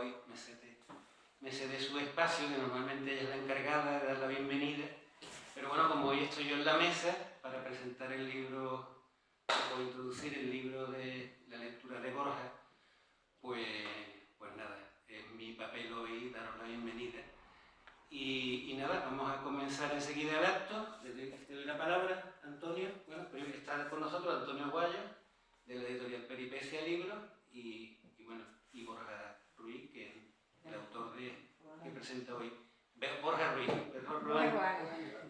hoy me cede su espacio, que normalmente ella es la encargada de dar la bienvenida. Pero bueno, como hoy estoy yo en la mesa para presentar el libro, o introducir el libro de la lectura de Borja, pues nada, es mi papel hoy daros la bienvenida. Y nada, vamos a comenzar enseguida el acto. Te doy la palabra, Antonio. Bueno, pues está con nosotros Antonio Guayo, de la editorial Peripecia Libros, y Borja Ruiz, que es el autor que presenta hoy. Borja Ruiz,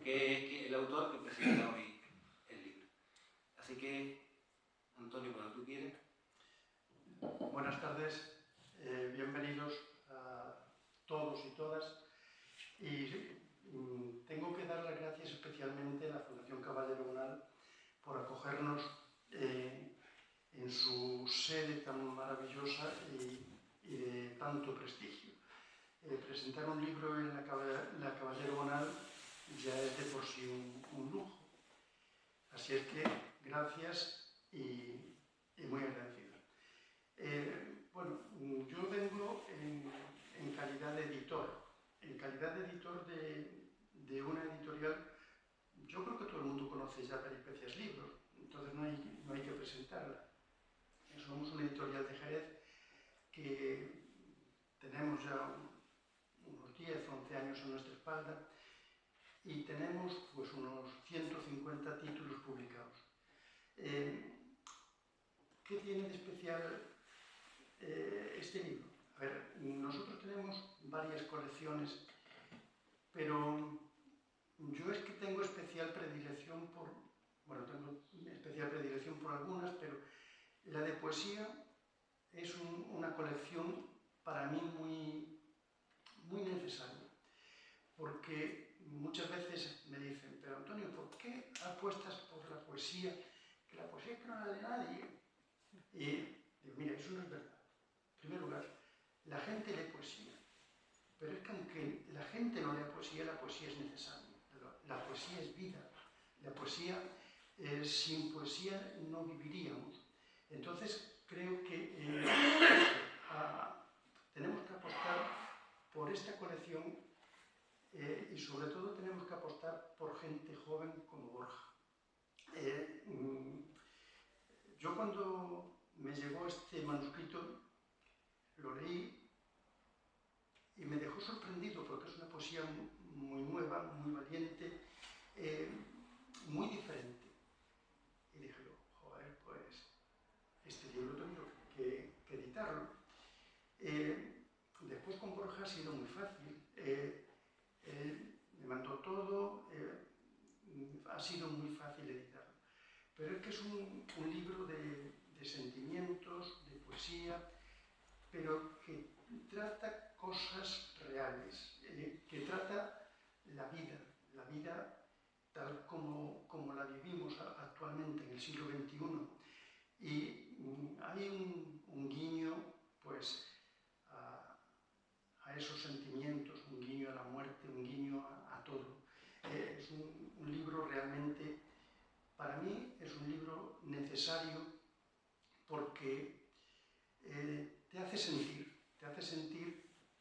que es el autor que presenta hoy el libro. Así que, Antonio, cuando tú quieres. Buenas tardes, bienvenidos a todos y todas. Y tengo que dar las gracias especialmente a la Fundación Caballero Bonal por acogernos en su sede tan maravillosa y de tanto prestigio. Presentar un libro en la Caballero Bonal ya es de por sí un lujo. Así es que gracias y muy agradecido. Bueno, yo vengo en calidad de editor. En calidad de editor de una editorial, yo creo que todo el mundo conoce ya Peripecias Libros, entonces no hay que presentarla. Somos una editorial de Jerez que tenemos ya unos 10, 11 años a nuestra espalda y tenemos pues unos 150 títulos publicados. ¿Qué tiene de especial este libro? A ver, nosotros tenemos varias colecciones, pero yo es que tengo especial predilección por algunas, pero la de poesía es una colección para mí muy necesaria, porque muchas veces me dicen, pero Antonio, ¿por qué apuestas por la poesía? Que la poesía es que no la lee nadie. Y digo, mira, eso no es verdad. En primer lugar, la gente lee poesía, pero es que aunque la gente no lea poesía, la poesía es necesaria. La poesía es vida. La poesía, sin poesía no viviríamos. Entonces, creo que tenemos que apostar por esta colección y sobre todo tenemos que apostar por gente joven como Borja. Yo cuando me llegó este manuscrito lo leí y me dejó sorprendido porque es una poesía muy nueva, muy valiente, muy diferente. Y dije, joder, pues este libro tengo que editarlo. Después con Borja ha sido muy fácil. Él me mandó todo, ha sido muy fácil editarlo. Pero es que es un libro de sentimientos, de poesía, pero que trata cosas reales, que trata la vida tal como la vivimos actualmente en el siglo XXI. Y hay un guiño pues, a esos sentimientos, un guiño a la muerte, un guiño a todo. Es un libro realmente, para mí, es un libro necesario porque te hace sentir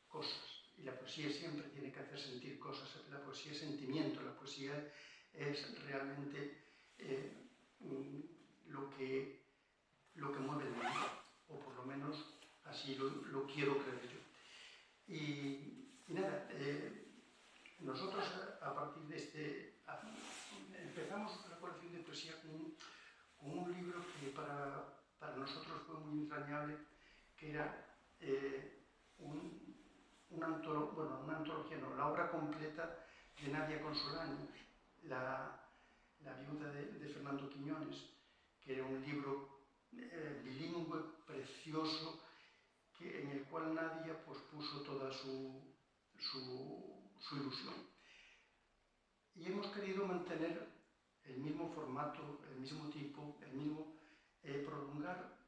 cosas. Y la poesía siempre tiene que hacer sentir cosas. La poesía es sentimiento, la poesía es realmente lo que mueve el mundo, o por lo menos así lo quiero creer yo. Y nada, nosotros a partir de empezamos la colección de poesía con un libro que para nosotros fue muy entrañable, que era una antología, no, la obra completa de Nadia Consolani, la viuda de Fernando Quiñones, que era un libro bilingüe, precioso, en el cual Nadia pues, puso toda su ilusión. Y hemos querido mantener el mismo formato, el mismo tipo, prolongar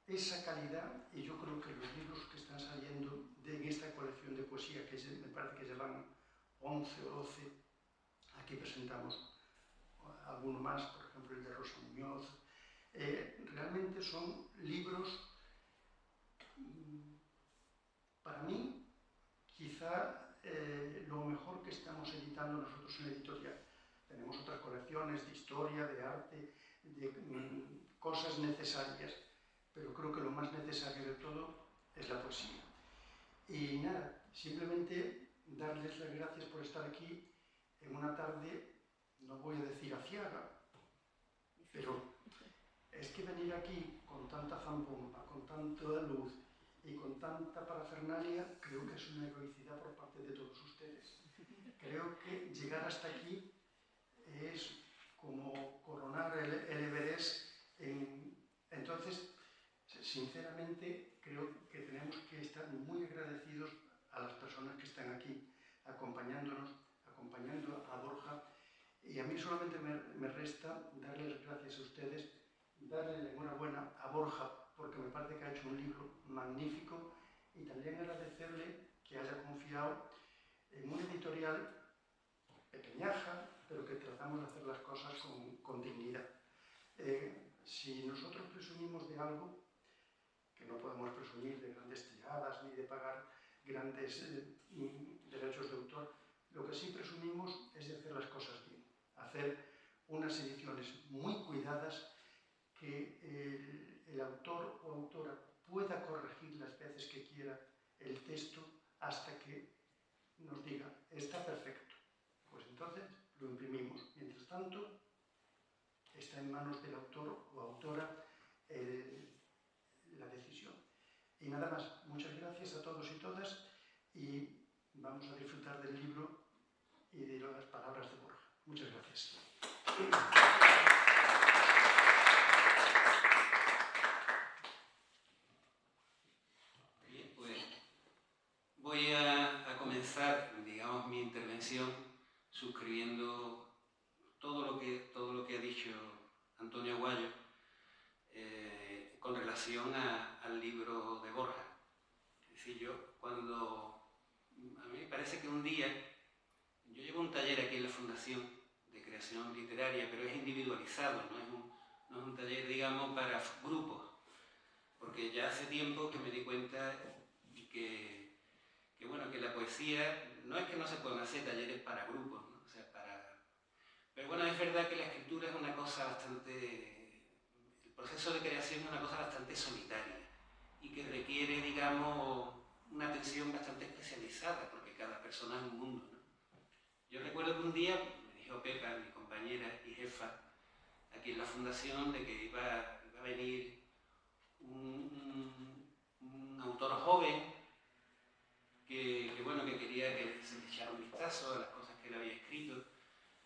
esa calidad, y yo creo que los libros que están saliendo en esta colección de poesía, que me parece que llevan 11 o 12, aquí presentamos alguno más, por ejemplo el de Rosa Muñoz, realmente son libros, para mí, que estamos editando nosotros en la editorial. Tenemos otras colecciones de historia, de arte, de cosas necesarias, pero creo que lo más necesario de todo es la poesía. Y nada, simplemente darles las gracias por estar aquí en una tarde, no voy a decir aciaga, pero es que venir aquí con tanta zambomba, con tanta luz y con tanta parafernalia, creo que es una heroicidad por parte de todos ustedes. Creo que llegar hasta aquí es como coronar el Everest. Entonces, sinceramente, creo que tenemos que estar muy agradecidos a las personas que están aquí acompañándonos, acompañando a Borja. Y a mí solamente me resta darles las gracias a ustedes, darle la enhorabuena a Borja, porque me parece que ha hecho un libro magnífico, y también agradecerle que haya confiado en una editorial pequeñaja, pero que tratamos de hacer las cosas con dignidad. Si nosotros presumimos de algo, que no podemos presumir de grandes tiradas ni de pagar grandes derechos de autor, lo que sí presumimos es de hacer las cosas bien, hacer unas ediciones muy cuidadas, que el autor o autora pueda corregir las veces que quiera el texto hasta que nos diga, está perfecto. Pues entonces lo imprimimos. Mientras tanto, está en manos del autor o autora la decisión. Y nada más, muchas gracias a todos y todas, y vamos a disfrutar del libro y de las palabras de Borja. Muchas gracias. Bien, pues voy a comenzar, digamos, mi intervención suscribiendo todo lo que ha dicho Antonio Aguayo con relación al libro de Borja. Es decir, a mí me parece que un día, yo llevo un taller aquí en la Fundación de Creación Literaria, pero es individualizado, no es un taller, digamos, para grupos, porque ya hace tiempo que me di cuenta que la poesía, no es que no se puedan hacer talleres para grupos, ¿no? O sea, pero bueno, es verdad que la escritura es una cosa bastante, el proceso de creación es una cosa bastante solitaria y que requiere, digamos, una atención bastante especializada, porque cada persona es un mundo, ¿no? Yo recuerdo que un día me dijo Pepa, mi compañera y jefa aquí en la Fundación, de que iba a venir un autor joven que quería que se le echara un vistazo a las cosas que él había escrito.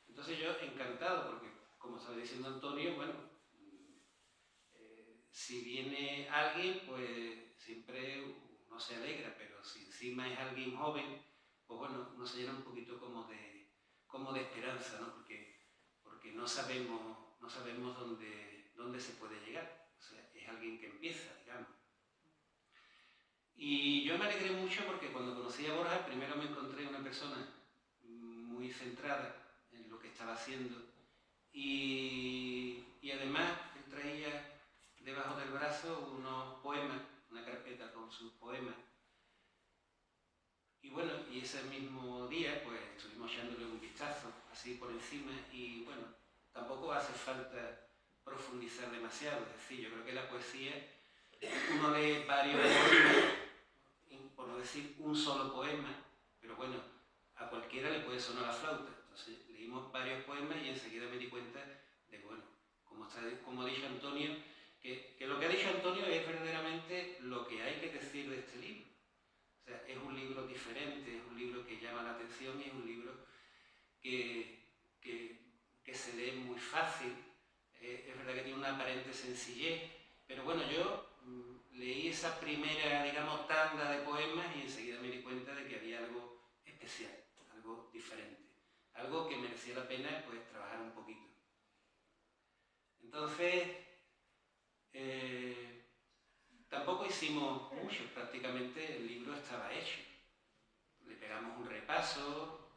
Entonces yo, encantado, porque como estaba diciendo Antonio, si viene alguien, pues siempre uno se alegra, pero si encima es alguien joven, pues bueno, uno se llena un poquito como de esperanza, ¿no? Porque no sabemos dónde se puede llegar. O sea, es alguien que empieza, digamos. Y yo me alegré mucho porque cuando conocí a Borja, primero me encontré una persona muy centrada en lo que estaba haciendo, y además él traía debajo del brazo unos poemas, una carpeta con sus poemas. Y bueno, y ese mismo día pues estuvimos echándole un vistazo así por encima, y bueno, tampoco hace falta profundizar demasiado. Es decir, yo creo que la poesía, uno lee varios poemas, por no decir un solo poema, pero bueno, a cualquiera le puede sonar la flauta. Entonces leímos varios poemas y enseguida me di cuenta de, bueno, como ha dicho Antonio, que lo que ha dicho Antonio es verdaderamente lo que hay que decir de este libro. O sea, es un libro diferente, es un libro que llama la atención y es un libro que se lee muy fácil. Es verdad que tiene una aparente sencillez, pero bueno, yo leí esa primera, digamos, tanda de poemas y enseguida me di cuenta de que había algo especial, algo diferente, algo que merecía la pena pues trabajar un poquito. Entonces, tampoco hicimos mucho, prácticamente el libro estaba hecho. Le pegamos un repaso,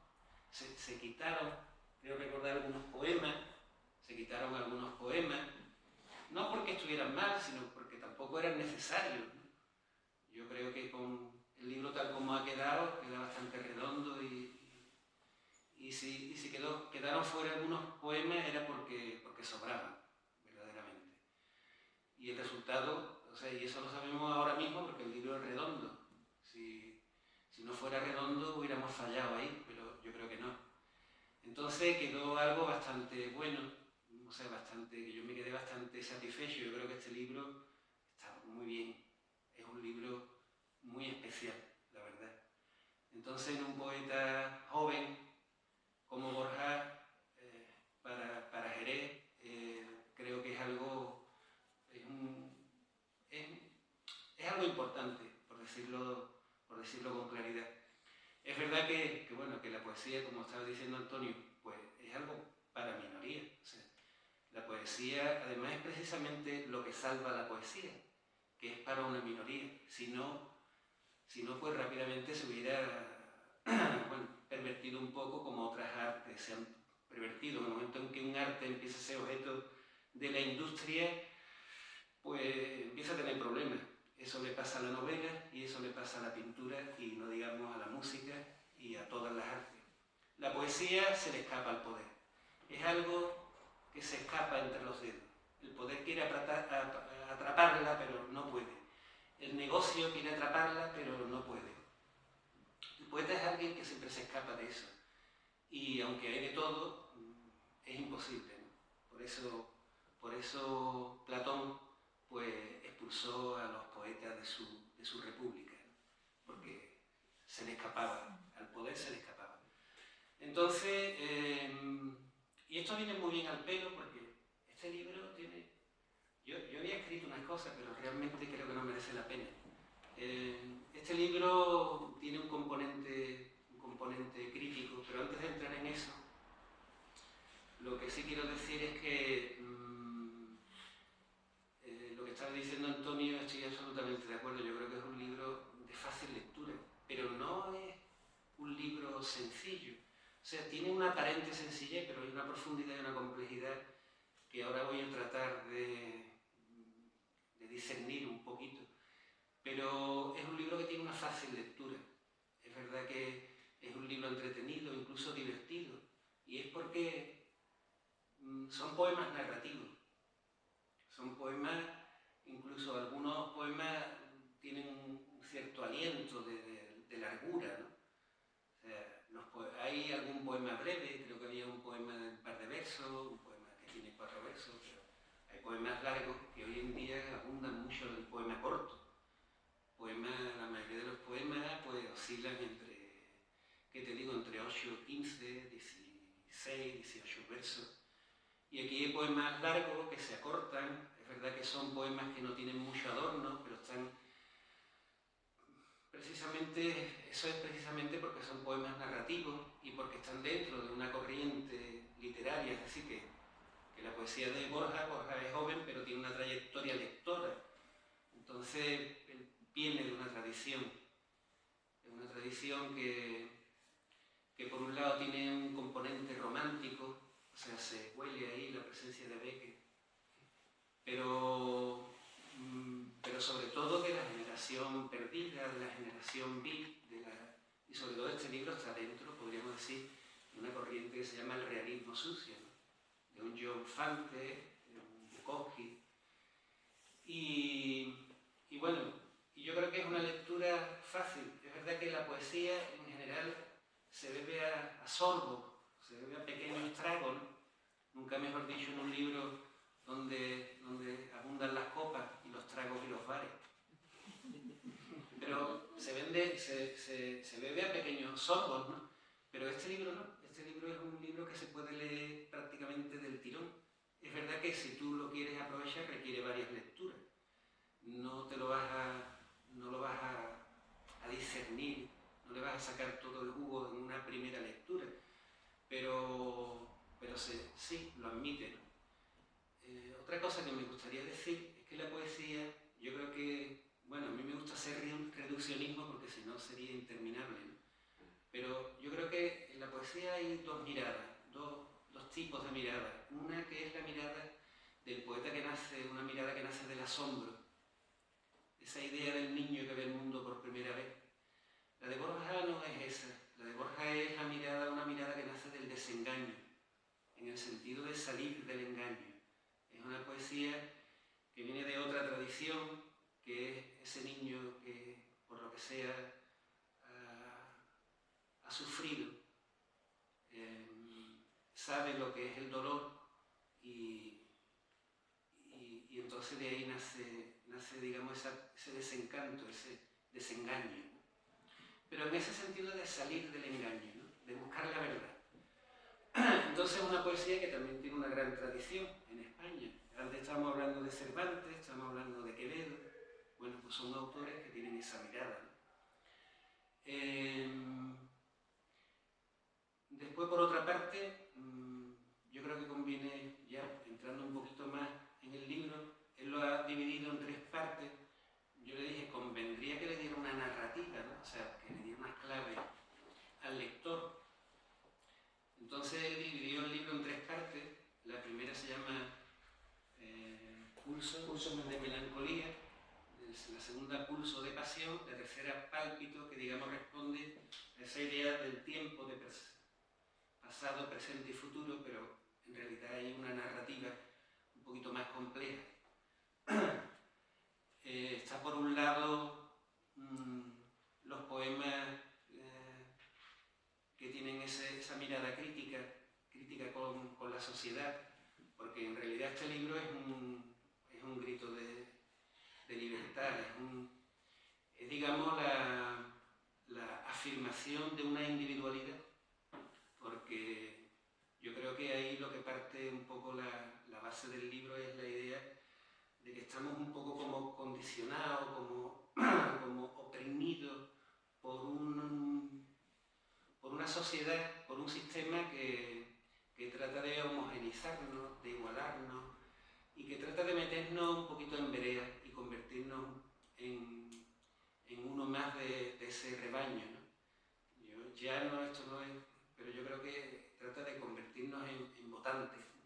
se quitaron, creo recordar algunos poemas, no porque estuvieran mal, sino porque tampoco eran necesarios, ¿no? Yo creo que con el libro tal como ha quedado, queda bastante redondo y si quedaron fuera algunos poemas era porque sobraban, verdaderamente. Y el resultado, o sea, y eso lo sabemos ahora mismo porque el libro es redondo. Si no fuera redondo hubiéramos fallado ahí, pero yo creo que no. Entonces quedó algo bastante bueno, o sea, que yo me quedé bastante satisfecho. Yo creo que este libro está muy bien, es un libro muy especial, la verdad. Entonces, en un poeta joven como Borja, para Jerez, creo que es algo, es algo importante, por decirlo con claridad. Es verdad que la poesía, como estaba diciendo Antonio, pues es algo para minoría. O sea, la poesía, además, es precisamente lo que salva la poesía, que es para una minoría. Si no, pues rápidamente se hubiera pervertido un poco como otras artes se han pervertido. En el momento en que un arte empieza a ser objeto de la industria, pues empieza a tener problemas. Eso le pasa a la novela y eso le pasa a la pintura y no digamos a la música y a todas las artes. La poesía se le escapa al poder. Es algo que se escapa entre los dedos. El poder quiere atraparla, pero no puede. El negocio quiere atraparla, pero no puede. El poeta es alguien que siempre se escapa de eso. Y aunque hay de todo, es imposible, ¿no? Por eso Platón pues expulsó a los poetas de su república, ¿no? Porque se le escapaba, al poder se le escapaba. Entonces, y esto viene muy bien al pelo porque este libro tiene... Yo había escrito unas cosas, pero realmente creo que no merece la pena. Este libro tiene un componente crítico, pero antes de entrar en eso, lo que sí quiero decir es que lo que estaba diciendo Antonio, estoy absolutamente de acuerdo. Yo creo que es un libro de fácil lectura, pero no es un libro sencillo. O sea, tiene una aparente sencillez, pero hay una profundidad y una complejidad que ahora voy a tratar de discernir un poquito. Pero es un libro que tiene una fácil lectura. Es verdad que es un libro entretenido, incluso divertido. Y es porque son poemas narrativos. Son poemas, incluso algunos poemas tienen un cierto aliento de largura, ¿no? O sea, hay algún poema breve, creo que había un poema de un par de versos, un poema que tiene 4 versos, pero hay poemas largos que hoy en día abundan mucho en el poema corto. La mayoría de los poemas pues oscilan entre, ¿qué te digo?, entre 8, 15, 16, 18 versos. Y aquí hay poemas largos que se acortan. Es verdad que son poemas que no tienen mucho adorno, pero están precisamente, eso es precisamente porque son poemas narrativos y porque están dentro de una corriente literaria. Es decir, que la poesía de Borja es joven, pero tiene una trayectoria lectora. Entonces, él viene de una tradición que por un lado tiene un componente romántico, o sea, se huele ahí la presencia de Beckett, pero sobre todo de la generación perdida, de la generación beat, y sobre todo este libro está dentro, podríamos decir, de una corriente que se llama el realismo sucio, ¿no? De un John Fante, de un Bukowski, y bueno, yo creo que es una lectura fácil. Es verdad que la poesía en general se bebe a sorbo, se bebe a pequeños tragos, ¿no? Nunca mejor dicho, en un libro donde abundan las copas y los tragos y los bares. Pero se bebe a pequeños sorbos, ¿no? Pero este libro no. Este libro es un libro que se puede leer prácticamente del tirón. Es verdad que si tú lo quieres aprovechar requiere varias lecturas. No lo vas a discernir, no le vas a sacar todo el jugo en una primera lectura, pero sí, lo admite, ¿no? Otra cosa que me gustaría decir es que la poesía, yo creo que, bueno, a mí me gusta hacer reduccionismo porque si no sería interminable, ¿no? Pero yo creo que en la poesía hay dos miradas, dos tipos de miradas. Una que es la mirada del poeta que nace, una mirada que nace del asombro, esa idea del niño que ve el mundo por primera vez. La de Borja no es esa. La de Borja es una mirada que nace del tradición, que es ese niño que, por lo que sea, ha sufrido, sabe lo que es el dolor y entonces de ahí nace digamos, ese desencanto, ese desengaño, ¿no? Pero en ese sentido de salir del engaño, ¿no? De buscar la verdad. Entonces es una poesía que también tiene una gran tradición en España. Antes estábamos hablando de Cervantes, estamos hablando de Quevedo. Bueno, pues son autores que tienen esa mirada, ¿no? Después, por otra parte, yo creo que conviene, ya entrando un poquito más en el libro, él lo ha dividido en 3 partes. Yo le dije, convendría que le diera una narrativa, ¿no? O sea, que le diera unas claves al lector. Entonces él dividió el libro en 3 partes. La primera se llama Pulso de melancolía, la segunda Pulso de pasión, la tercera Pálpito, que digamos responde a esa idea del tiempo de pasado, presente y futuro, pero en realidad hay una narrativa un poquito más compleja. Está por un lado los poemas que tienen esa mirada crítica con la sociedad, porque en realidad este libro es un grito de libertad, es digamos la afirmación de una individualidad, porque yo creo que ahí lo que parte un poco la base del libro es la idea de que estamos un poco como condicionados, como oprimidos por una sociedad, por un sistema que trata de homogeneizarnos, de igualarnos, y que trata de meternos un poquito en vereda y convertirnos en uno más de ese rebaño, ¿no? Esto no es, pero yo creo que trata de convertirnos en votantes, ¿no?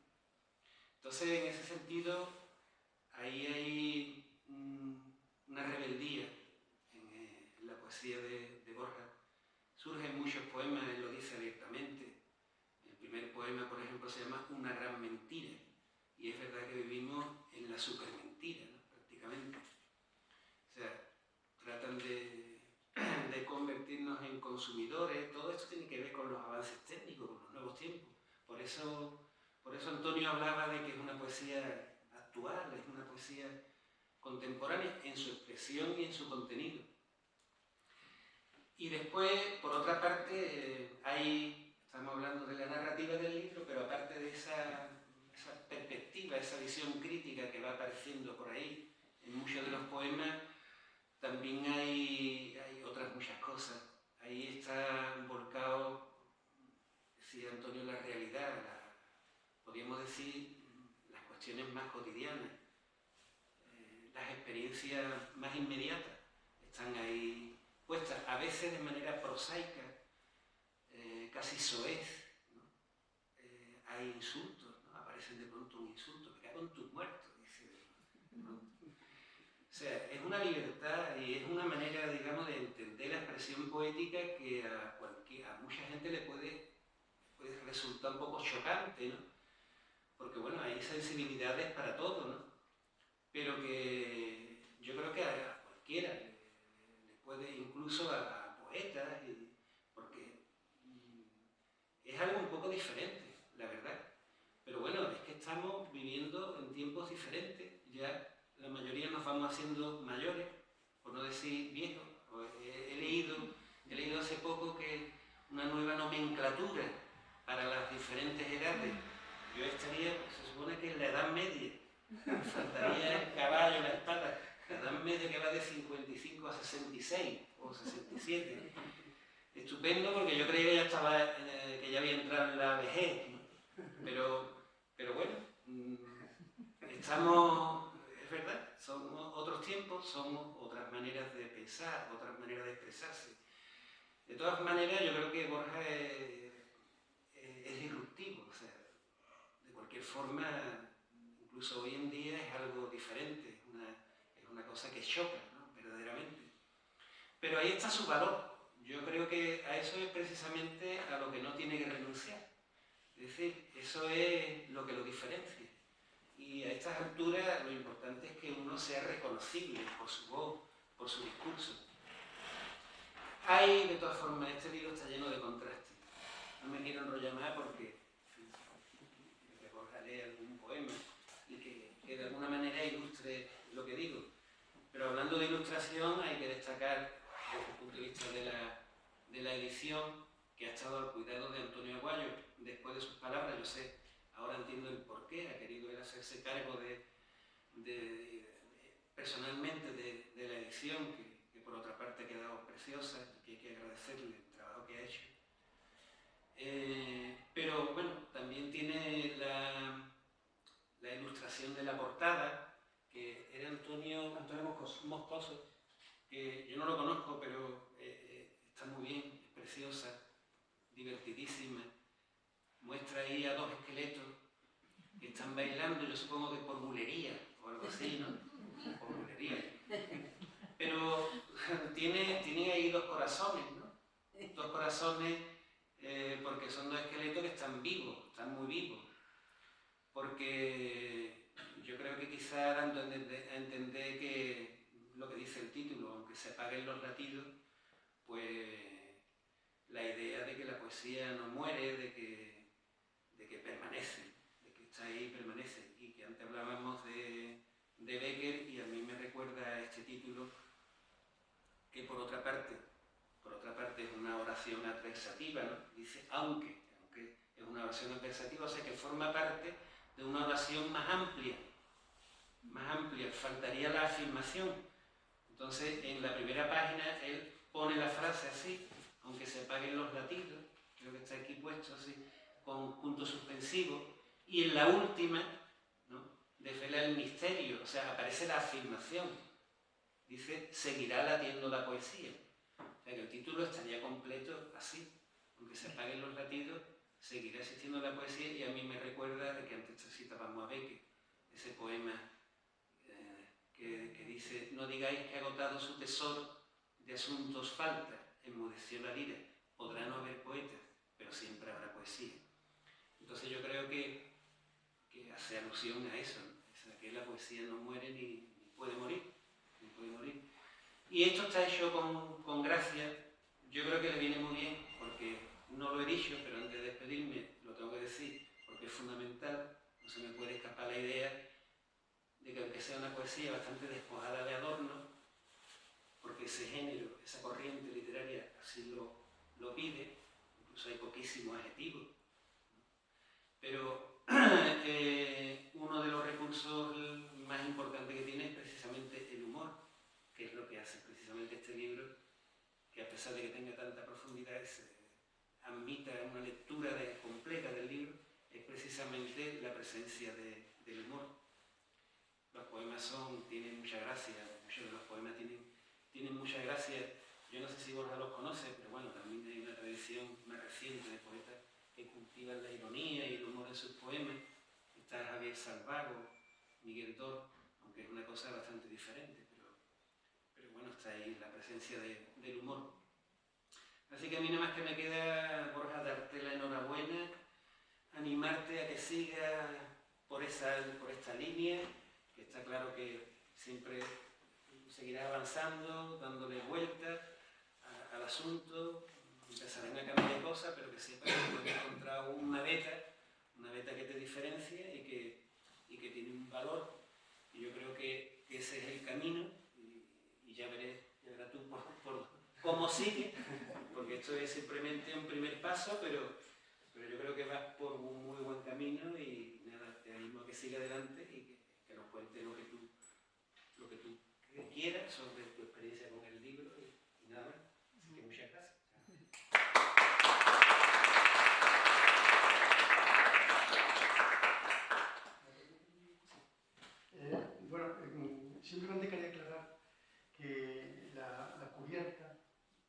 Entonces, en ese sentido, ahí hay una rebeldía en la poesía de Borja. Surgen muchos poemas, él lo dice abiertamente. El primer poema, por ejemplo, se llama Una gran mentira. Y es verdad que vivimos en la supermentira, ¿no? Prácticamente. O sea, tratan de convertirnos en consumidores. Todo esto tiene que ver con los avances técnicos, con los nuevos tiempos. Por eso Antonio hablaba de que es una poesía actual, es una poesía contemporánea en su expresión y en su contenido. Y después, por otra parte, estamos hablando de la narrativa del libro, pero aparte de esa perspectiva, esa visión crítica que va apareciendo por ahí en muchos de los poemas, también hay otras muchas cosas. Ahí está volcado, decía Antonio, la realidad, podríamos decir, las cuestiones más cotidianas, las experiencias más inmediatas están ahí puestas, a veces de manera prosaica, casi soez, ¿no? Hay insultos, ¿no? Aparecen de pronto un insulto, me cago en tus muertos, dice de pronto. O sea, es una libertad y es una manera, digamos, de entender la expresión poética que a mucha gente le puede resultar un poco chocante, ¿no? Porque, bueno, hay sensibilidades para todo, ¿no? Pero que yo creo que a cualquiera le puede, incluso a poetas, porque es algo un poco diferente, la verdad. Pero bueno, es que estamos viviendo en tiempos diferentes, ya la mayoría nos vamos haciendo mayores, por no decir viejos. He leído hace poco que una nueva nomenclatura para las diferentes edades. Yo estaría, se supone que en la Edad Media, faltaría el caballo, la espada, la Edad Media que va de 55 a 66 o 67. Estupendo, porque yo creía que que ya había entrado en la vejez, ¿no? Pero bueno, es verdad, son otros tiempos, son otras maneras de pensar, otras maneras de expresarse. De todas maneras, yo creo que Borja es disruptivo, o sea, de cualquier forma, incluso hoy en día es algo diferente, es una cosa que choca, ¿no? Verdaderamente. Pero ahí está su valor. Yo creo que a eso es precisamente a lo que no tiene que renunciar. Es decir, eso es lo que lo diferencia. Y a estas alturas lo importante es que uno sea reconocible por su voz, por su discurso. Hay, de todas formas, este libro está lleno de contrastes. No me quiero enrollar más porque que Borja lea algún poema y que de alguna manera ilustre lo que digo. Pero hablando de ilustración hay que destacar desde el punto de vista de la edición que ha estado al cuidado de Antonio Aguayo. Después de sus palabras, yo sé, ahora entiendo el porqué, ha querido él hacerse cargo personalmente de la edición, que por otra parte ha quedado preciosa y que hay que agradecerle el trabajo que ha hecho. Pero bueno, también tiene la ilustración de la portada, que era Antonio Moscoso, que yo no lo conozco, pero está muy bien, es preciosa, divertidísima. Muestra ahí a dos esqueletos que están bailando, yo supongo que por bulería o algo así, ¿no? Por bulería. Pero tiene ahí dos corazones, ¿no? Dos corazones porque son dos esqueletos que están vivos, están muy vivos. Porque yo creo que quizá dando a entender que lo que dice el título, aunque se apaguen los latidos, pues la idea de que la poesía no muere, de que permanece, de que está ahí y permanece. Y que antes hablábamos de Becker y a mí me recuerda este título que por otra parte es una oración adversativa, ¿no? Dice aunque es una oración adversativa, o sea que forma parte de una oración más amplia, faltaría la afirmación. Entonces en la primera página él pone la frase así, aunque se apaguen los latidos, creo que está aquí puesto así, con punto suspensivo, y en la última, ¿no?, desvela el misterio, o sea, aparece la afirmación. Dice, seguirá latiendo la poesía. O sea, que el título estaría completo así, aunque se apaguen los latidos, seguirá existiendo la poesía, y a mí me recuerda de que antes citábamos a Becker, ese poema que dice, no digáis que ha agotado su tesoro, de asuntos falta, enmudeció la lira, podrá no haber poetas, pero siempre habrá poesía. Entonces yo creo que hace alusión a eso, ¿no? A que la poesía no muere ni puede morir, ni puede morir. Y esto está hecho con gracia, yo creo que le viene muy bien, porque no lo he dicho, pero antes de despedirme lo tengo que decir, porque es fundamental, no se me puede escapar la idea de que aunque sea una poesía bastante despojada de adorno, porque ese género, esa corriente literaria así lo pide, incluso hay poquísimos adjetivos, ¿no? Pero uno de los recursos más importantes que tiene es precisamente el humor, que es lo que hace precisamente este libro, que a pesar de que tenga tanta profundidad, admita una lectura completa del libro, es precisamente la presencia del humor. Los poemas tienen mucha gracia, muchos de los poemas tienen mucha gracia. Yo no sé si Borja los conoce, pero bueno, también hay una tradición más reciente de poetas que cultivan la ironía y el humor en sus poemas. Está Javier Salvago, Miguel Dor, aunque es una cosa bastante diferente, pero bueno, está ahí la presencia del humor. Así que a mí nada más que me queda, Borja, darte la enhorabuena, animarte a que sigas por esta línea, que está claro que siempre seguirás avanzando, dándole vueltas al asunto, empezarán a cambiar cosas, pero que sepas que has encontrado una beta que te diferencia y que tiene un valor. Y yo creo que ese es el camino, y ya verás tú por cómo sigue, porque esto es simplemente un primer paso, pero yo creo que vas por un muy buen camino y nada, te animo a que siga adelante y que nos cuente lo que tú quieras sobre tu experiencia con el libro y nada más. Así que muchas gracias. Simplemente quería aclarar que la cubierta,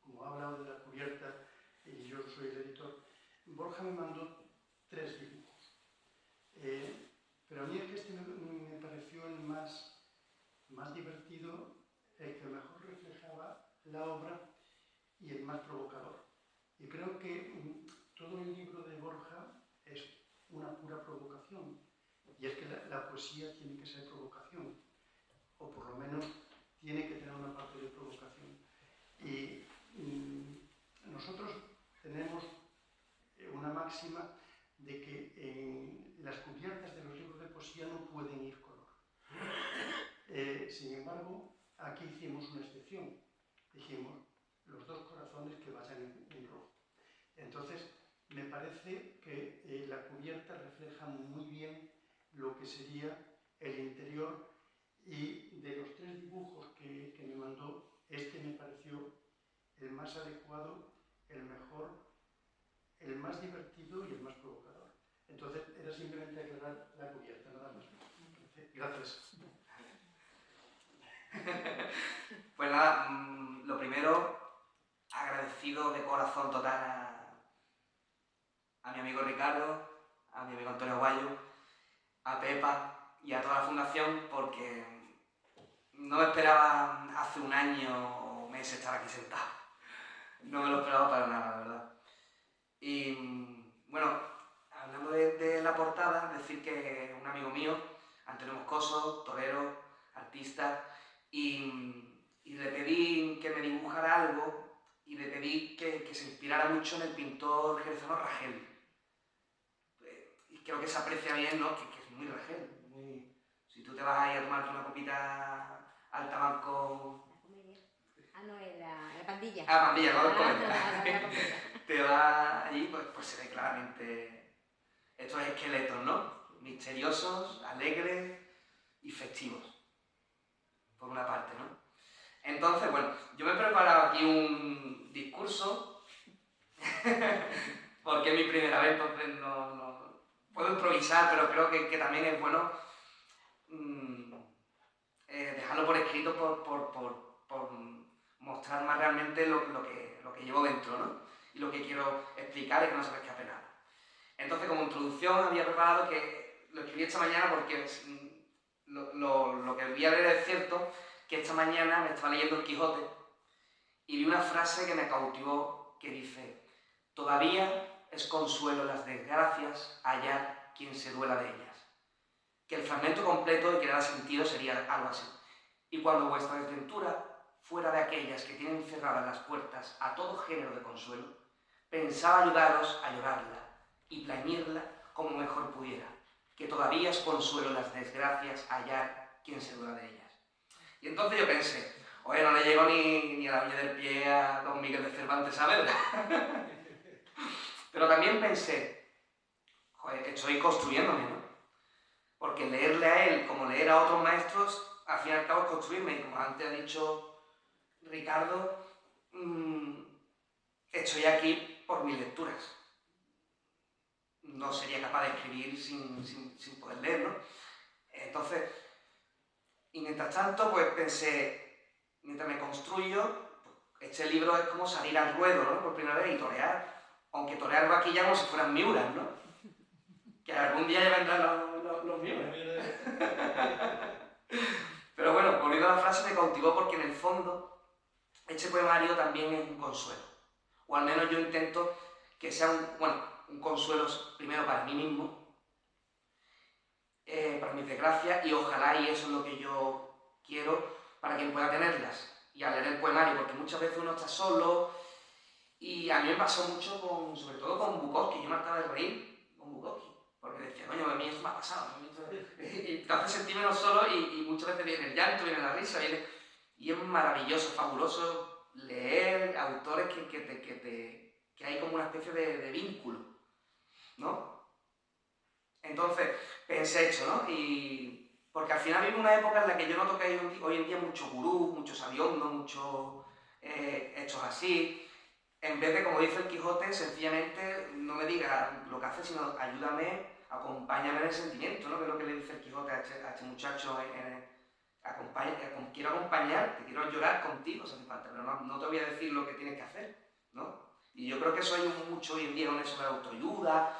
como ha hablado de la cubierta y yo soy el editor, Borja me mandó 3 dibujos. Pero a mí este me pareció el más divertido, el que mejor reflejaba la obra y el más provocador. Y creo que todo el libro de Borja es una pura provocación. y es que la poesía tiene que ser provocación, o por lo menos tiene que tener una parte de provocación. Y nosotros tenemos una máxima de que en las cubiertas de los libros de poesía no pueden ir color. Sin embargo, aquí hicimos una excepción. Dijimos, los dos corazones que vayan en rojo. Entonces, me parece que la cubierta refleja muy bien lo que sería el interior, y de los tres dibujos que me mandó, este me pareció el más adecuado, el mejor, el más divertido y el más provocador. Entonces, era simplemente aclarar la cubierta, nada más. Gracias. Pues nada, lo primero, agradecido de corazón total a mi amigo Ricardo, a mi amigo Antonio Guayo, a Pepa y a toda la fundación, porque no me esperaba hace un año o meses estar aquí sentado. No me lo esperaba para nada, la verdad. Y bueno, hablando de la portada, decir que un amigo mío, Antonio Moscoso, torero, artista, y le pedí que me dibujara algo, y le pedí que se inspirara mucho en el pintor jerezano Ragel. Y creo que se aprecia bien, ¿no? Que es muy Ragel. Si tú te vas ahí a tomarte una copita al tabaco... La comedia. Ah, no, la pandilla. Ah, pandilla, no, la te vas allí, pues se ve claramente estos esqueletos, ¿no? Misteriosos, alegres y festivos, por una parte, ¿no? Entonces, bueno, yo me he preparado aquí un discurso, porque es mi primera vez, entonces no puedo improvisar, pero creo que también es bueno dejarlo por escrito por mostrar más realmente lo que llevo dentro, ¿no? Y lo que quiero explicar y que no se me escape nada. Entonces, como introducción, había preparado que lo escribí esta mañana porque lo que voy a leer es cierto, que esta mañana me estaba leyendo el Quijote y vi una frase que me cautivó, que dice: todavía es consuelo las desgracias hallar quien se duela de ellas. Que el fragmento completo y que da sentido sería algo así. Y cuando vuestra desventura fuera de aquellas que tienen cerradas las puertas a todo género de consuelo, pensaba ayudaros a llorarla y plañirla como mejor pudiera, que todavía es consuelo las desgracias hallar quien se duela de ellas. Y entonces yo pensé, oye, no le llego ni a la uña del pie a don Miguel de Cervantes Saavedra. Pero también pensé, joder, estoy construyéndome, ¿no? Porque leerle a él como leer a otros maestros, al fin y al cabo es construirme. Y como antes ha dicho Ricardo, estoy aquí por mis lecturas. No sería capaz de escribir sin poder leer, ¿no? Entonces, y mientras tanto, pues pensé, mientras me construyo, este libro es como salir al ruedo, ¿no? Por primera vez y torear. Aunque torear va aquí ya como si fueran miuras, ¿no? Que algún día ya vendrán los miuras. Pero bueno, volviendo a la frase, me cautivó porque en el fondo este poemario también es un consuelo. O al menos yo intento que sea un consuelo primero para mí mismo, para mis desgracias, y ojalá, y eso es lo que yo quiero, para quien pueda tenerlas. Y al leer el poemario, porque muchas veces uno está solo, y a mí me pasó mucho, sobre todo con Bukowski. Yo me acabo de reír con Bukowski, porque decía, coño, a mí esto me ha pasado, y te hace sentir menos solo, y muchas veces viene el llanto, viene la risa, y es maravilloso, fabuloso leer autores que hay como una especie de vínculo, ¿no? Entonces, pensé esto, ¿no? Y porque al final vivo una época en la que yo noto que hay hoy en día muchos gurús, muchos sabiondos, muchos hechos así. En vez de, como dice el Quijote, sencillamente no me diga lo que hace, sino ayúdame, acompáñame en el sentimiento, ¿no? Que es lo que le dice el Quijote a este muchacho. Quiero acompañarte, quiero llorar contigo, si hace falta, pero no te voy a decir lo que tienes que hacer, ¿no? Y yo creo que eso hay mucho hoy en día con eso de la autoayuda.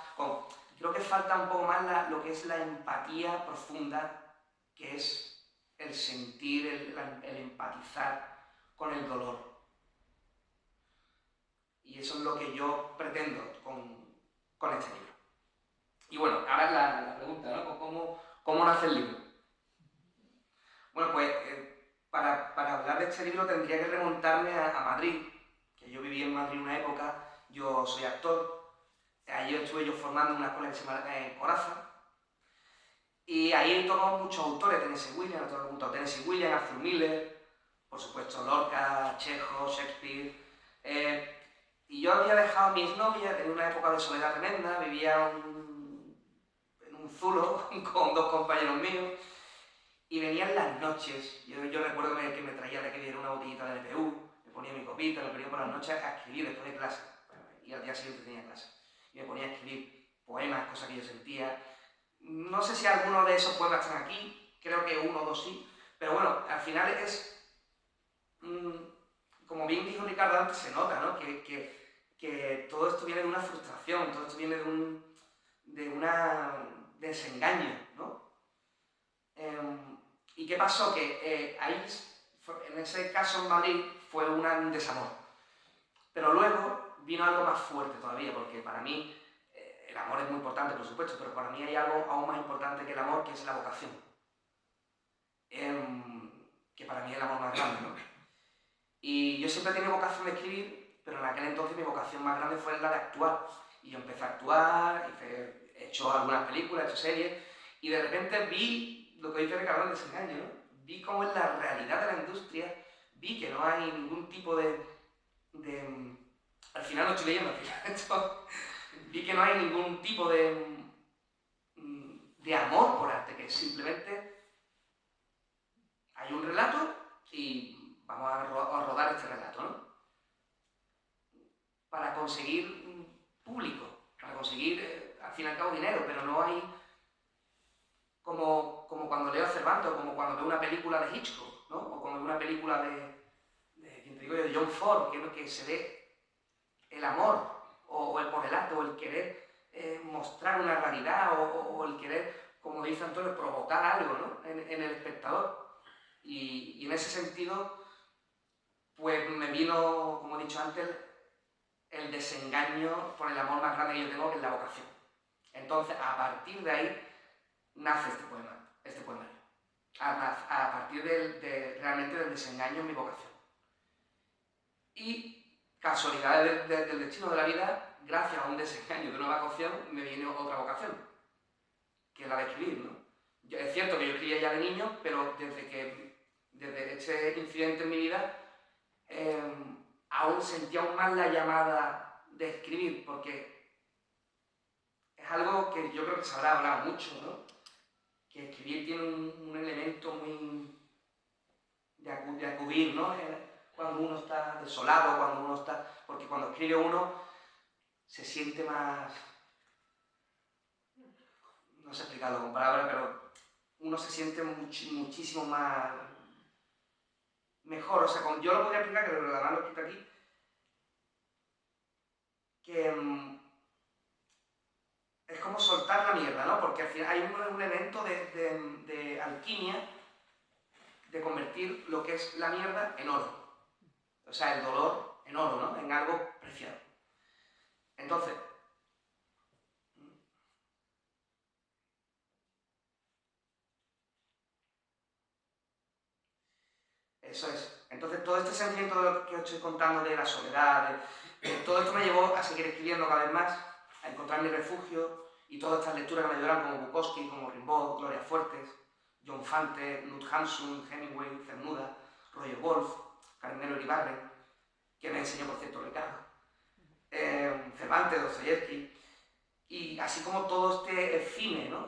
Creo que falta un poco más lo que es la empatía profunda, que es el sentir, el empatizar con el dolor. Y eso es lo que yo pretendo con este libro. Y bueno, ahora la pregunta, ¿no? ¿Cómo nace el libro? Bueno, pues para hablar de este libro tendría que remontarme a Madrid, que yo viví en Madrid una época, yo soy actor, allí estuve yo formando en una escuela que se llama Coraza, y ahí toco muchos autores, Tennessee Williams, Arthur Miller, por supuesto Lorca, Chekhov, Shakespeare, y yo había dejado a mi exnovia, tenía una época de soledad tremenda, vivía en un zulo con dos compañeros míos, y venían las noches, yo recuerdo que me traía de que diera una botellita de NPU, me ponía mi copita, me ponía por las noches a escribir después de clase, y al día siguiente tenía clase, y me ponía a escribir poemas, cosas que yo sentía. No sé si alguno de esos poemas están aquí, creo que uno o dos sí, pero bueno, al final es, como bien dijo Ricardo antes, se nota, ¿no? Que todo esto viene de una frustración, todo esto viene de un desengaño, ¿no? ¿Y qué pasó? Que ahí, en ese caso en Madrid, fue un desamor. Pero luego vino algo más fuerte todavía, porque para mí el amor es muy importante, por supuesto, pero para mí hay algo aún más importante que el amor, que es la vocación. Que para mí es el amor más grande, ¿no? Y yo siempre he tenido vocación de escribir, pero en aquel entonces mi vocación más grande fue la de actuar. Y yo empecé a actuar, he hecho algunas películas, he hecho series, y de repente vi lo que dice Ricardo del desengaño, ¿no? Vi cómo es la realidad de la industria, vi que no hay ningún tipo de al final no estoy leyendo, vi que no hay ningún tipo de amor por arte, que simplemente hay un relato y vamos a rodar este relato, ¿no? Para conseguir público, para conseguir, al fin y al cabo, dinero, pero no hay, como cuando leo a Cervantes, o como cuando veo una película de Hitchcock, ¿no? O como veo una película ¿quién te digo yo?, de John Ford, que se ve el amor, o el por el arte, o el querer mostrar una realidad, o el querer, como dice Antonio, provocar algo, ¿no? en el espectador. Y en ese sentido, pues me vino, como he dicho antes, el desengaño por el amor más grande que yo tengo, que es la vocación. Entonces, a partir de ahí, nace este poemario. A partir realmente del desengaño en mi vocación. Y casualidades del destino de la vida, gracias a un desengaño de una vocación, me viene otra vocación, que es la de escribir, ¿no? Es cierto que yo escribía ya de niño, pero desde este incidente en mi vida, aún sentía aún más la llamada de escribir, porque es algo que yo creo que se habrá hablado mucho, ¿no? Que escribir tiene un elemento muy de acudir, ¿no? Cuando uno está desolado, porque cuando escribe uno se siente más, no sé explicarlo con palabras, pero uno se siente muchísimo más mejor. O sea, yo lo podría explicar, que además lo he escrito aquí, que es como soltar la mierda, ¿no? Porque al final hay un evento de alquimia, de convertir lo que es la mierda en oro. O sea, el dolor en oro, ¿no? En algo preciado. Entonces, eso es. Entonces, todo este sentimiento de lo que os estoy contando, de la soledad, todo esto me llevó a seguir escribiendo cada vez más, a encontrar mi refugio, y todas estas lecturas que me ayudaron, como Bukowski, como Rimbaud, Gloria Fuertes, John Fante, Knut Hamsun, Hemingway, Cernuda, Roger Wolf, Carmelo Iribarren, que me enseñó, por cierto, Ricardo, Cervantes, Dostoyevsky, y así como todo este cine, ¿no?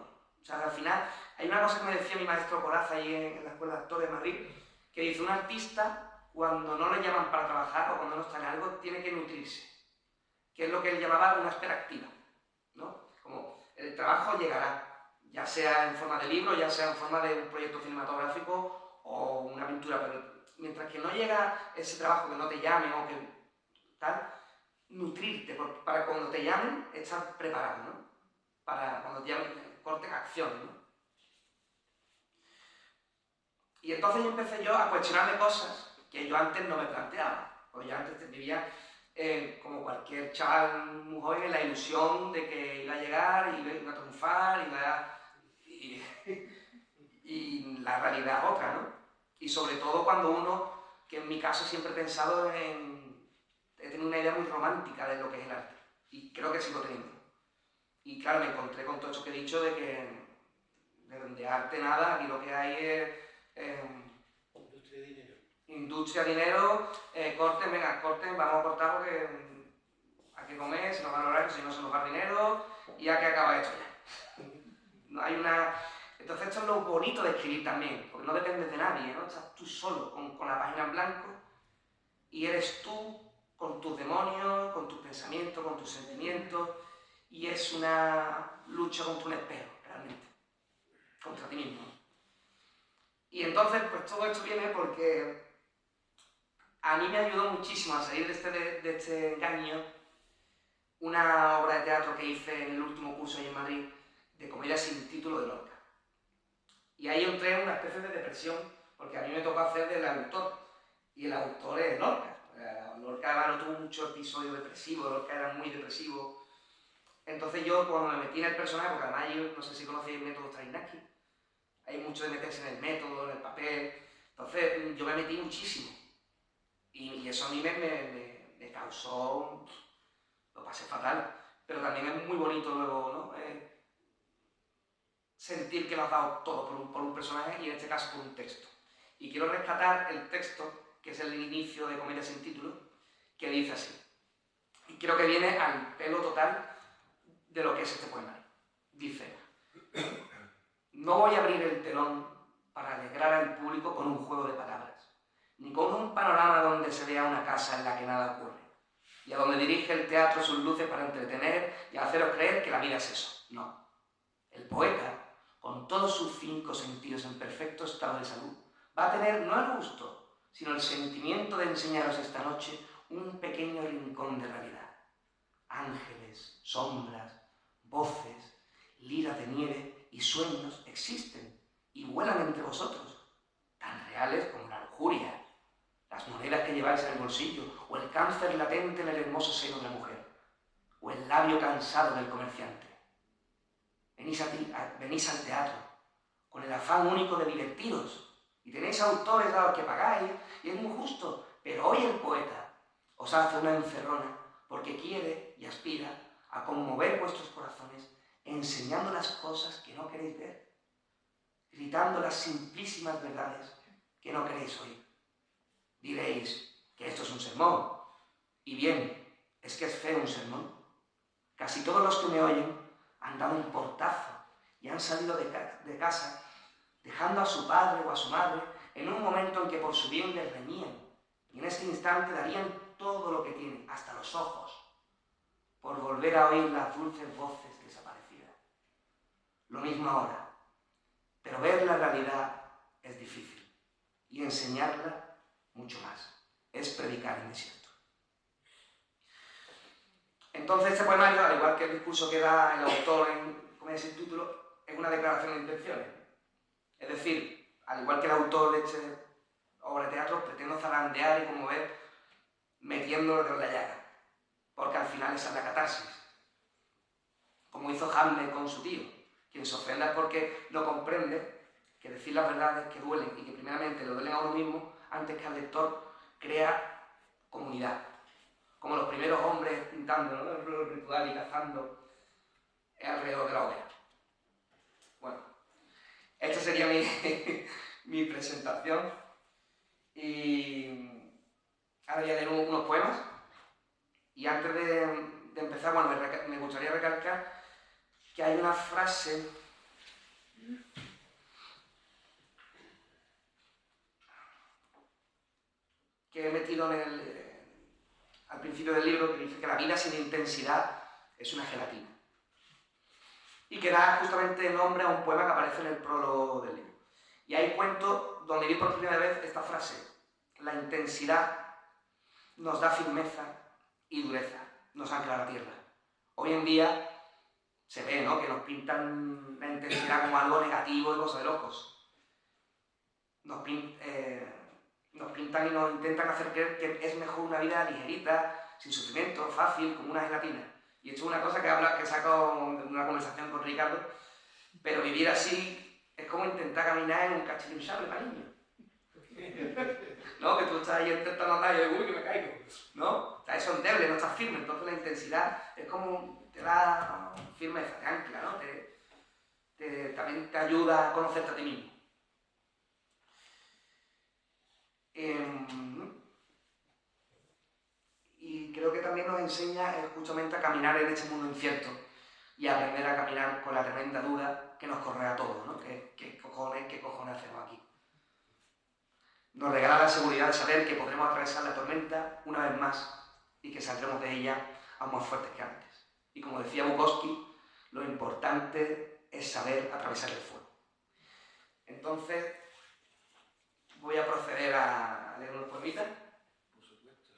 O sea, al final, hay una cosa que me decía mi maestro Coraza ahí en la Escuela de Actores de Madrid, que dice: un artista, cuando no le llaman para trabajar o cuando no está en algo, tiene que nutrirse, que es lo que él llamaba una espera activa, ¿no? Como el trabajo llegará, ya sea en forma de libro, ya sea en forma de un proyecto cinematográfico o una pintura, pero mientras que no llega ese trabajo, que no te llamen o que tal, nutrirte, para cuando te llamen, estar preparado, ¿no? Para cuando te llamen, corten acción, ¿no? Y entonces empecé yo a cuestionarme cosas que yo antes no me planteaba, porque yo antes vivía como cualquier chaval muy joven en la ilusión de que iba a llegar, iba a triunfar, y la realidad es otra, ¿no? Y sobre todo cuando uno, que en mi caso siempre he pensado he tenido una idea muy romántica de lo que es el arte, y creo que sigo teniendo. Y claro, me encontré con todo eso que he dicho de que de arte nada, aquí lo que hay es Industria de dinero. industria, dinero, corten, venga, corten, vamos a cortar porque hay que comer, se nos va el horario, si no se nos va el dinero, y ya que acaba esto ya. No hay una... Entonces esto es lo bonito de escribir también, porque no dependes de nadie, ¿no? Estás tú solo con la página en blanco y eres tú con tus demonios, con tus pensamientos, con tus sentimientos, y es una lucha contra un espejo, realmente, contra ti mismo. Y entonces, pues todo esto viene porque a mí me ayudó muchísimo a salir de este engaño una obra de teatro que hice en el último curso ahí en Madrid, de comedia sin título de Lorca. Y ahí entré en una especie de depresión, porque a mí me tocó hacer del autor, y el autor es Lorca. Lorca además no tuvo mucho episodio depresivo, Lorca era muy depresivo. Entonces yo cuando me metí en el personaje, porque además yo no sé si conocéis el método Stanislavski, hay mucho de meterse en el método, en el papel, entonces yo me metí muchísimo. Y eso a mí me causó, lo pasé fatal, pero también es muy bonito luego, ¿no? Sentir que lo has dado todo por un personaje y en este caso por un texto. Y quiero rescatar el texto, que es el inicio de Comedia sin título, que dice así. Y creo que viene al pelo total de lo que es este poema. Dice: no voy a abrir el telón para alegrar al público con un juego de palabras, ni con un panorama donde se vea una casa en la que nada ocurre, y a donde dirige el teatro sus luces para entretener y haceros creer que la vida es eso. No. El poeta, con todos sus 5 sentidos en perfecto estado de salud, va a tener no el gusto, sino el sentimiento de enseñaros esta noche un pequeño rincón de realidad. Ángeles, sombras, voces, liras de nieve y sueños existen y vuelan entre vosotros, tan reales como la lujuria, las monedas que lleváis en el bolsillo, o el cáncer latente en el hermoso seno de la mujer, o el labio cansado del comerciante. Venís al teatro con el afán único de divertiros y tenéis autores a los que pagáis y es muy justo, pero hoy el poeta os hace una encerrona porque quiere y aspira a conmover vuestros corazones enseñando las cosas que no queréis ver, gritando las simplísimas verdades que no queréis oír. Diréis que esto es un sermón, y bien, es que es feo un sermón. Casi todos los que me oyen han dado un portazo y han salido de casa dejando a su padre o a su madre en un momento en que por su bien les reñían, y en este instante darían todo lo que tienen, hasta los ojos, por volver a oír las dulces voces desaparecidas. Lo mismo ahora, pero ver la realidad es difícil, y enseñarla mucho más. Es predicar en desierto. Entonces este poemario, al igual que el discurso que da el autor en Comedia sin título, es una declaración de intenciones. Es decir, al igual que el autor de esta obra de teatro, pretendo zarandear y conmover metiéndolo en la llaga, porque al final esa es la catarsis. Como hizo Hamlet con su tío, quien se ofenda es porque no comprende que decir las verdades que duelen y que primeramente lo duelen a uno mismo antes que al lector crea comunidad. Como los primeros hombres pintando, ¿no?, el ritual y cazando alrededor de la hoguera. Bueno, esta sería mi presentación. Y ahora voy a leer unos poemas. Y antes de empezar, bueno, me gustaría recalcar que hay una frase que he metido al principio del libro, que dice que la vida sin intensidad es una gelatina. Y que da justamente nombre a un poema que aparece en el prólogo del libro. Y ahí cuento, donde vi por primera vez esta frase: la intensidad nos da firmeza y dureza, nos ancla a la tierra. Hoy en día se ve, ¿no?, que nos pintan la intensidad como algo negativo y cosa de locos. Nos pintan y nos intentan hacer creer que es mejor una vida ligerita, sin sufrimiento, fácil, como una gelatina. Y esto es una cosa que saco de una conversación con Ricardo, Pero vivir así es como intentar caminar en un castillo hinchable para niños. ¿No? Que tú estás ahí intentando andar y yo, uy, que me caigo. ¿No? O sea, eso es endeble, no estás firme. Entonces la intensidad es como te da firmeza, te ancla, ¿no? También te ayuda a conocerte a ti mismo. Y creo que también nos enseña justamente a caminar en este mundo incierto y a aprender a caminar con la tremenda duda que nos corre a todos, ¿no? ¿Qué cojones hacemos aquí? Nos regala la seguridad de saber que podremos atravesar la tormenta una vez más y que saldremos de ella aún más fuertes que antes. Y como decía Bukowski, lo importante es saber atravesar el fuego. Entonces, voy a proceder a leer unos poemitas. Por supuesto.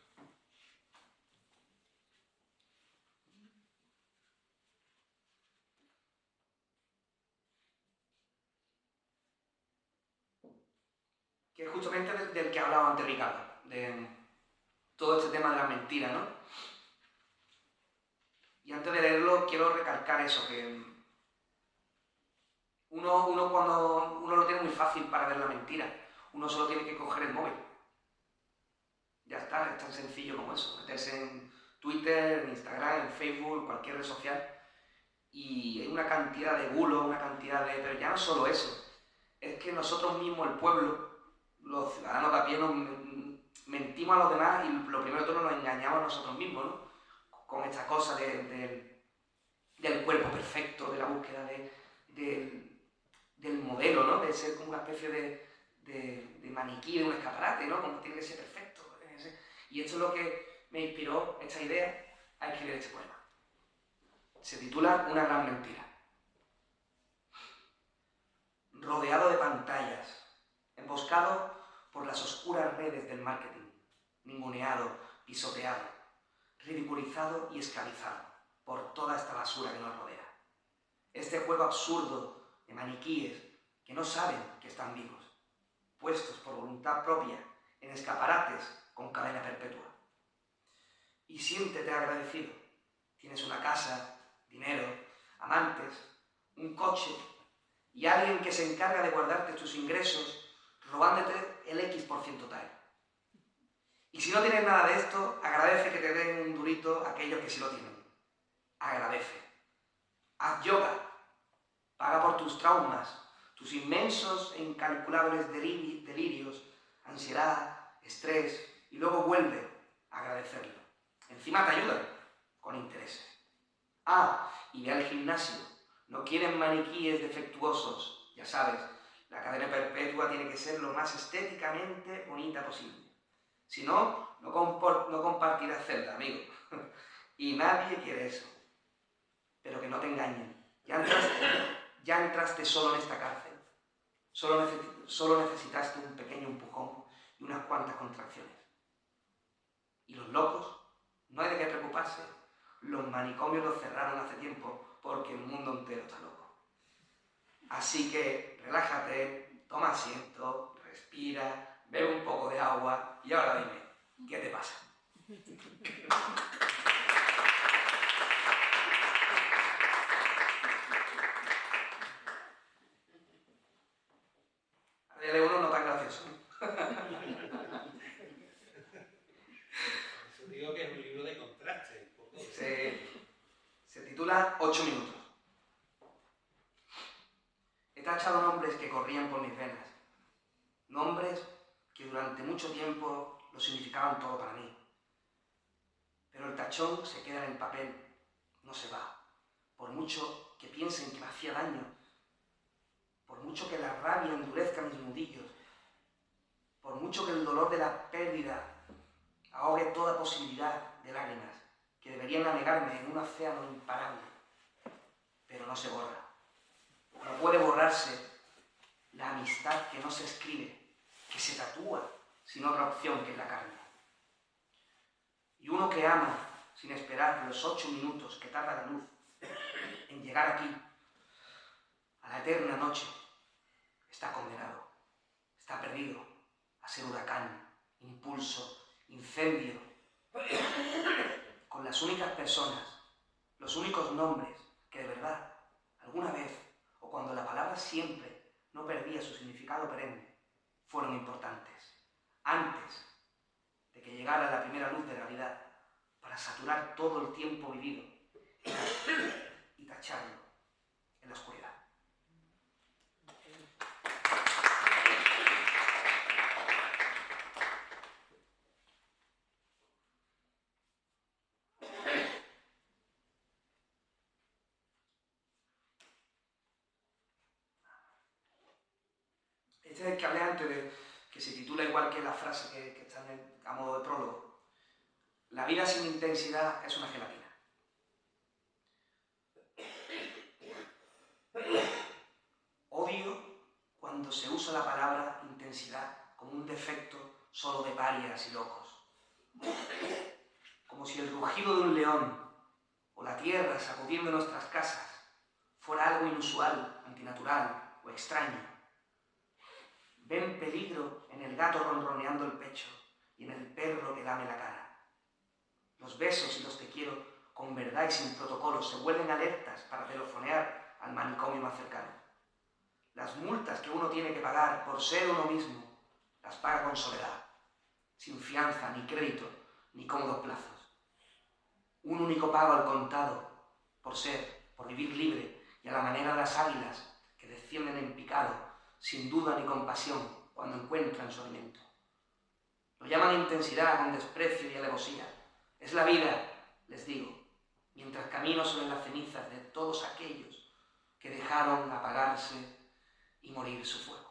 Que es justamente del que hablaba antes Ricardo, de todo este tema de las mentiras, ¿no? Y antes de leerlo quiero recalcar eso, que uno cuando uno lo tiene muy fácil para ver la mentira, uno solo tiene que coger el móvil. Ya está, es tan sencillo como eso, meterse en Twitter, en Instagram, en Facebook, cualquier red social, y hay una cantidad de bulos, una cantidad de... Pero ya no solo eso, es que nosotros mismos, el pueblo, los ciudadanos de a pie, nos mentimos a los demás y lo primero de todo nos engañamos a nosotros mismos, ¿no? Con esta cosa del cuerpo perfecto, de la búsqueda del modelo, ¿no? De ser como una especie de maniquí, de un escaparate, ¿no? Como tiene que ser perfecto. Y esto es lo que me inspiró, esta idea, a escribir este poema. Se titula Una gran mentira. Rodeado de pantallas, emboscado por las oscuras redes del marketing, ninguneado, pisoteado, ridiculizado y esclavizado por toda esta basura que nos rodea. Este juego absurdo de maniquíes que no saben que están vivos, puestos por voluntad propia en escaparates con cadena perpetua. Y siéntete agradecido. Tienes una casa, dinero, amantes, un coche y alguien que se encarga de guardarte tus ingresos robándote el X% tal. Y si no tienes nada de esto, agradece que te den un durito a aquellos que sí lo tienen. Agradece. Haz yoga. Paga por tus traumas, tus inmensos e incalculables delirios, ansiedad, estrés, y luego vuelve a agradecerlo. Encima te ayudan, con intereses. Ah, y ve al gimnasio. No quieren maniquíes defectuosos. Ya sabes, la cadena perpetua tiene que ser lo más estéticamente bonita posible. Si no, no compartirás celda, amigo. Y nadie quiere eso. Pero que no te engañen. Ya entraste solo en esta cárcel. Solo necesitaste un pequeño empujón y unas cuantas contracciones. Y los locos, no hay de qué preocuparse. Los manicomios los cerraron hace tiempo porque el mundo entero está loco. Así que relájate, toma asiento, respira, bebe un poco de agua y ahora dime, ¿qué te pasa? Había de uno no tan gracioso. Eso digo que es un libro de contraste. Un poco. Se titula 8 minutos. He tachado nombres que corrían por mis venas. Nombres que durante mucho tiempo lo significaban todo para mí. Pero el tachón se queda en el papel, no se va. Por mucho que piensen que me hacía daño, por mucho que la rabia endurezca mis nudillos, por mucho que el dolor de la pérdida ahogue toda posibilidad de lágrimas que deberían anegarme en un océano imparable, pero no se borra. No puede borrarse la amistad que no se escribe, que se tatúa sin otra opción que en la carne. Y uno que ama sin esperar los 8 minutos que tarda la luz en llegar aquí, a la eterna noche, está condenado, está perdido a ser huracán, impulso, incendio, con las únicas personas, los únicos nombres que de verdad, alguna vez o cuando la palabra siempre no perdía su significado perenne, fueron importantes, antes de que llegara la primera luz de Navidad para saturar todo el tiempo vivido y tacharlo en la oscuridad. Este es el que hablé antes, que se titula igual que la frase que está a modo de prólogo. La vida sin intensidad es una gelatina. Odio cuando se usa la palabra intensidad como un defecto solo de parias y locos. Como si el rugido de un león o la tierra sacudiendo nuestras casas fuera algo inusual, antinatural o extraño. Ven peligro en el gato ronroneando el pecho y en el perro que lame la cara. Los besos y los te quiero con verdad y sin protocolos se vuelven alertas para telefonear al manicomio más cercano. Las multas que uno tiene que pagar por ser uno mismo las paga con soledad, sin fianza, ni crédito, ni cómodos plazos. Un único pago al contado por ser, por vivir libre y a la manera de las águilas que descienden en picado, sin duda ni compasión, cuando encuentran su alimento. Lo llaman intensidad con desprecio y alevosía. Es la vida, les digo, mientras camino sobre las cenizas de todos aquellos que dejaron apagarse y morir su fuego.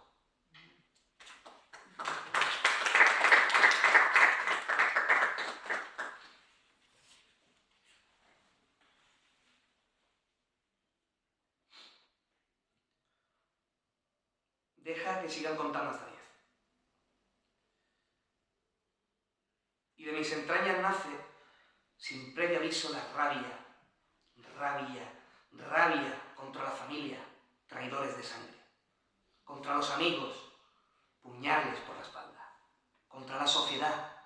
Deja que sigan contando hasta 10. Y de mis entrañas nace, sin previo aviso, la rabia contra la familia, traidores de sangre, contra los amigos, puñales por la espalda, contra la sociedad,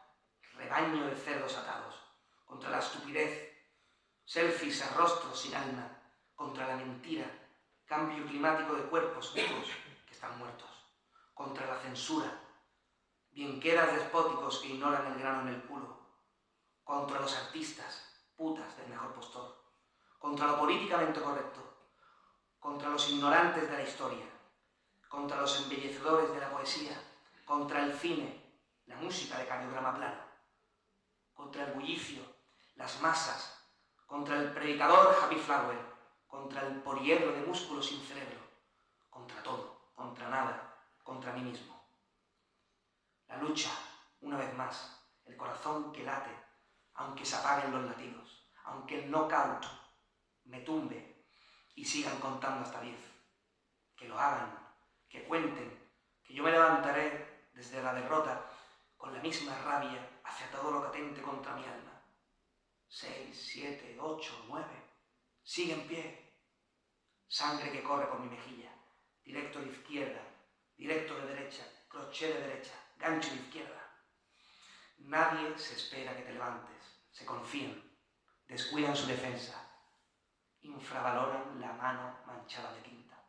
rebaño de cerdos atados, contra la estupidez, selfies a rostros sin alma, contra la mentira, cambio climático de cuerpos vivos que están muertos, contra la censura, bienquedas despóticos que ignoran el grano en el culo, contra los artistas, putas del mejor postor, contra lo políticamente correcto, contra los ignorantes de la historia, contra los embellecedores de la poesía, contra el cine, la música de cardiograma plano, contra el bullicio, las masas, contra el predicador Happy Flower, contra el poliedro de músculos sin cerebro, contra todo, contra nada, contra mí mismo. La lucha, una vez más, el corazón que late, aunque se apaguen los latidos, aunque el knockout me tumbe y sigan contando hasta 10. Que lo hagan, que cuenten, que yo me levantaré desde la derrota con la misma rabia hacia todo lo latente contra mi alma. 6, 7, 8, 9, sigue en pie. Sangre que corre por mi mejilla, directo de izquierda, directo de derecha, crochet de derecha, gancho de izquierda. Nadie se espera que te levantes, se confían, descuidan su defensa, infravaloran la mano manchada de tinta.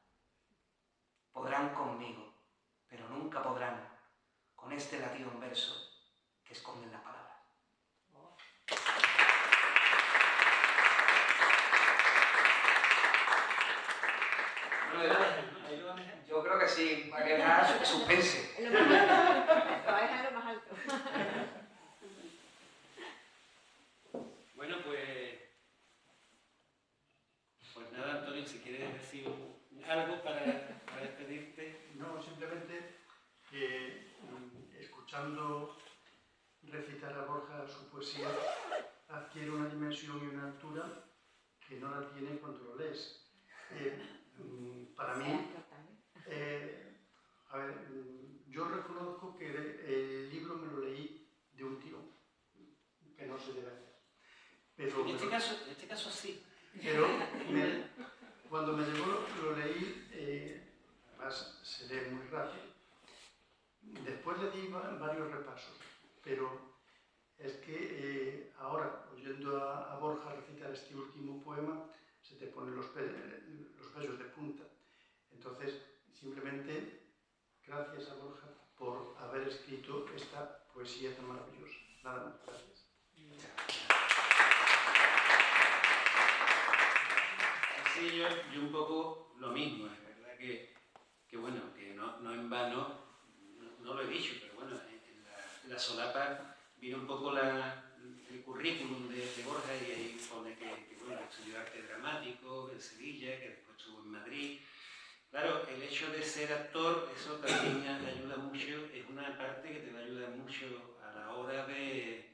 Podrán conmigo, pero nunca podrán con este latido en verso que esconden las palabras. Yo creo que sí, para que veas suspense. Lo más alto. Lo va a dejar lo más alto. Bueno, pues nada, Antonio, si quieres decir algo para despedirte. No, simplemente que escuchando recitar a Borja su poesía adquiere una dimensión y una altura que no la tiene cuando lo lees. Para mí, a ver, yo reconozco que el libro me lo leí de un tiro, que no se debe hacer. Pero, En este caso sí. Pero cuando me llegó lo leí, además se lee muy rápido. Después le di varios repasos, pero es que ahora, oyendo a Borja recitar este último poema, se te ponen los pelos de punta. Entonces, simplemente, gracias a Borja por haber escrito esta poesía tan maravillosa. Nada más, gracias. Sí, yo un poco lo mismo, es verdad que bueno, que no en vano, no lo he dicho, pero bueno, en la solapa vino un poco el currículum de Borja y ahí pone que bueno, estudió arte dramático en Sevilla, que después estuvo en Madrid. Claro, el hecho de ser actor, eso también te ayuda mucho, es una parte que te va a ayudar mucho a la hora de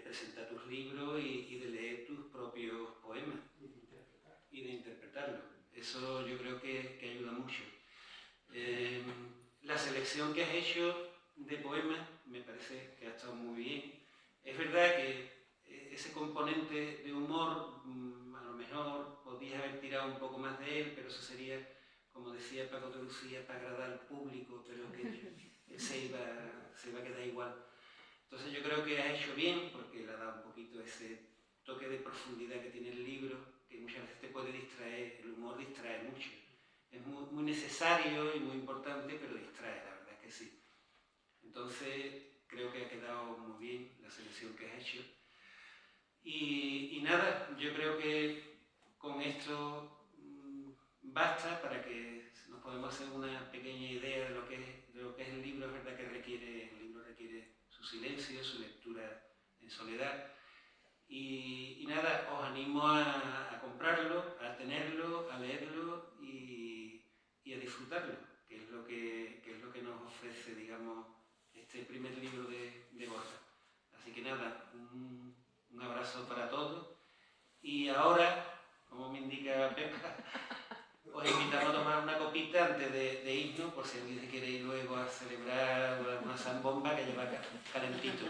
presentar tus libros y de leer tus propios poemas y de interpretarlos. Eso yo creo que ayuda mucho. La selección que has hecho de poemas me parece que ha estado muy bien. Es verdad que ese componente de humor, a lo mejor podías haber tirado un poco más de él, pero eso sería, como decía Paco de Lucía, para agradar al público, pero que se iba a quedar igual. Entonces yo creo que has hecho bien, porque le ha dado un poquito ese toque de profundidad que tiene el libro, que muchas veces te puede distraer, el humor distrae mucho. Es muy necesario y muy importante, pero distrae, la verdad es que sí. Entonces creo que ha quedado muy bien la selección que has hecho. Y nada, yo creo que con esto basta para que nos podamos hacer una pequeña idea de lo que es el libro. Es verdad que el libro requiere su silencio, su lectura en soledad. Y nada, os animo a comprarlo, a tenerlo, a leerlo y a disfrutarlo, que es lo que nos ofrece, digamos, este primer libro de Borja. Así que nada, un abrazo para todos. Y ahora, como me indica Pepa, os invitamos a tomar una copita antes de irnos, por si alguien se quiere ir luego a celebrar una zambomba que lleva calentito.